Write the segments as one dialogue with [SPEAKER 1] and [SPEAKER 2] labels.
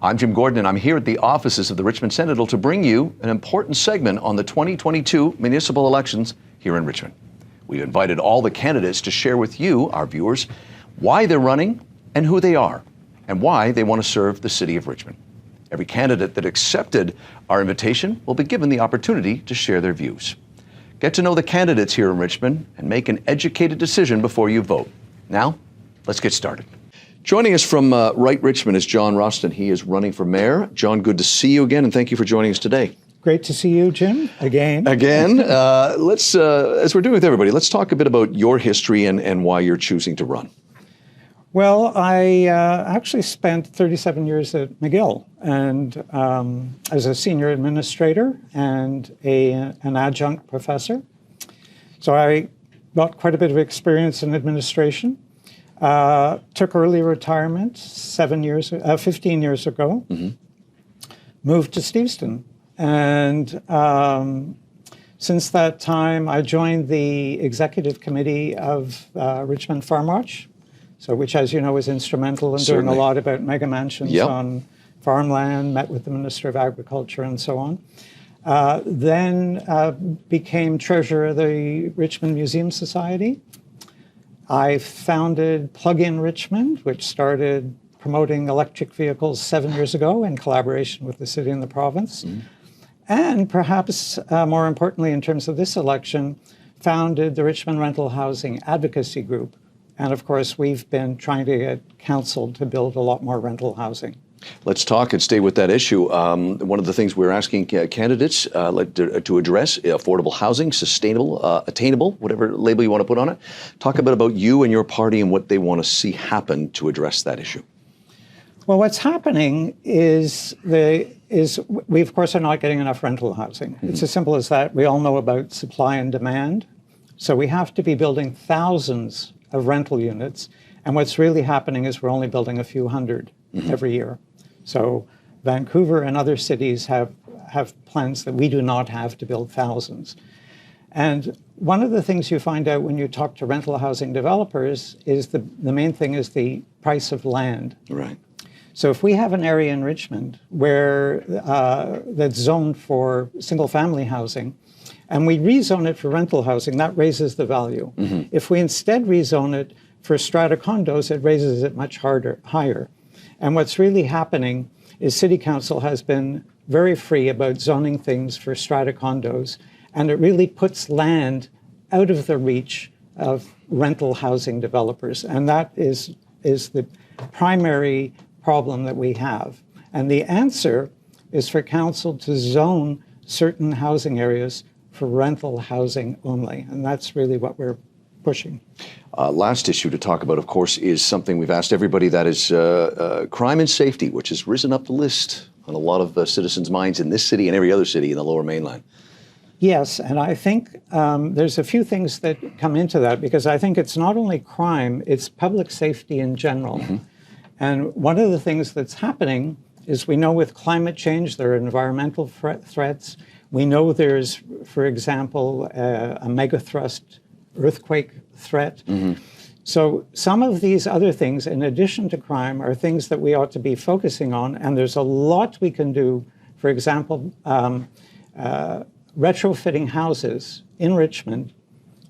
[SPEAKER 1] I'm Jim Gordon, and I'm here at the offices of the Richmond Sentinel to bring you an important segment on the 2022 municipal elections here in Richmond. We've invited all the candidates to share with you, our viewers, why they're running and who they are, and why they want to serve the city of Richmond. Every candidate that accepted our invitation will be given the opportunity to share their views. Get to know the candidates here in Richmond and make an educated decision before you vote. Now, let's get started. Joining us from Right Richmond is John Roston. He is running for mayor. John, good to see you again, and thank you for joining us today.
[SPEAKER 2] Great to see you, Jim, again.
[SPEAKER 1] Let's, as we're doing with everybody, let's talk a bit about your history and why you're choosing to run.
[SPEAKER 2] Well, I actually spent 37 years at McGill, and as a senior administrator and an adjunct professor. So I got quite a bit of experience in administration. Took early retirement 15 years ago, moved to Steveston. And since that time, I joined the executive committee of Richmond Farm Watch, which, as you know, is instrumental in doing a lot about mega mansions on farmland, met with the Minister of Agriculture and so on. Then became treasurer of the Richmond Museum Society. I founded Plug-in Richmond, which started promoting electric vehicles 7 years ago in collaboration with the city and the province. And perhaps more importantly, in terms of this election, founded the Richmond Rental Housing Advocacy Group. And of course, we've been trying to get council to build a lot more rental housing.
[SPEAKER 1] Let's talk and stay with that issue. One of the things we're asking candidates to address, affordable housing, sustainable, attainable, whatever label you want to put on it. Talk a bit about you and your party and what they want to see happen to address that issue.
[SPEAKER 2] Well, what's happening is we, of course, are not getting enough rental housing. It's as simple as that. We all know about supply and demand. So we have to be building thousands of rental units. And what's really happening is we're only building a few hundred every year. So Vancouver and other cities have plans that we do not have to build thousands. And one of the things you find out when you talk to rental housing developers is the main thing is the price of land.
[SPEAKER 1] Right.
[SPEAKER 2] So if we have an area in Richmond where that's zoned for single-family housing, and we rezone it for rental housing, that raises the value. If we instead rezone it for strata condos, it raises it much higher. And what's really happening is City Council has been very free about zoning things for strata condos, and it really puts land out of the reach of rental housing developers. And that is the primary problem that we have. And the answer is for council to zone certain housing areas for rental housing only. And that's really what we're pushing.
[SPEAKER 1] Last issue to talk about, of course, is something we've asked everybody, that is crime and safety, which has risen up the list on a lot of citizens' minds in this city and every other city in the Lower Mainland.
[SPEAKER 2] Yes, and I think there's a few things that come into that, because I think it's not only crime, it's public safety in general. And one of the things that's happening is we know with climate change, there are environmental threats. We know there's, for example, a megathrust earthquake threat. So some of these other things, in addition to crime, are things that we ought to be focusing on. And there's a lot we can do. For example, retrofitting houses in Richmond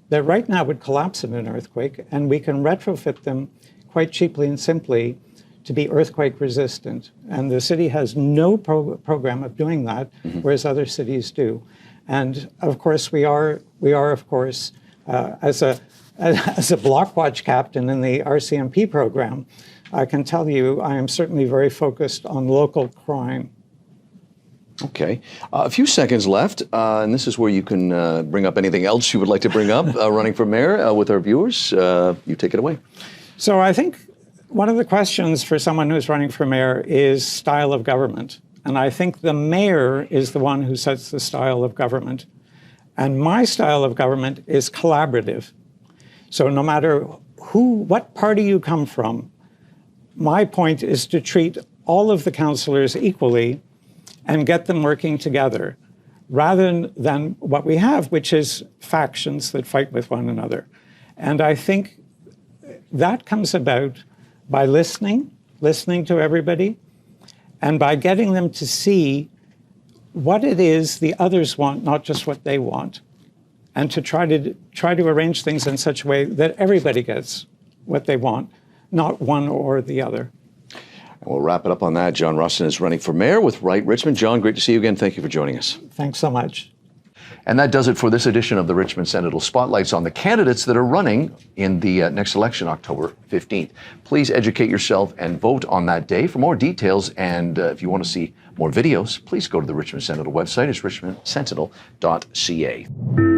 [SPEAKER 2] that right now would collapse in an earthquake, and we can retrofit them quite cheaply and simply to be earthquake resistant. And the city has no program of doing that, whereas other cities do. And of course, we are of course, as a block watch captain in the RCMP program, I can tell you I am certainly very focused on local crime.
[SPEAKER 1] Okay. A few seconds left, and this is where you can bring up anything else you would like to bring up running for mayor with our viewers. You take it away.
[SPEAKER 2] So I think one of the questions for someone who's running for mayor is style of government. And I think the mayor is the one who sets the style of government. And my style of government is collaborative. So no matter what party you come from, my point is to treat all of the councillors equally and get them working together, rather than what we have, which is factions that fight with one another. And I think that comes about by listening to everybody, And by getting them to see what it is the others want, not just what they want, and to try to arrange things in such a way that everybody gets what they want, not one or the other.
[SPEAKER 1] We'll wrap it up on that. John Roston is running for mayor with Right Richmond. John, great to see you again. Thank you for joining us.
[SPEAKER 2] Thanks so much.
[SPEAKER 1] And that does it for this edition of the Richmond Sentinel Spotlights on the candidates that are running in the next election, October 15th. Please educate yourself and vote on that day. For more details and if you want to see more videos, please go to the Richmond Sentinel website. It's richmondsentinel.ca.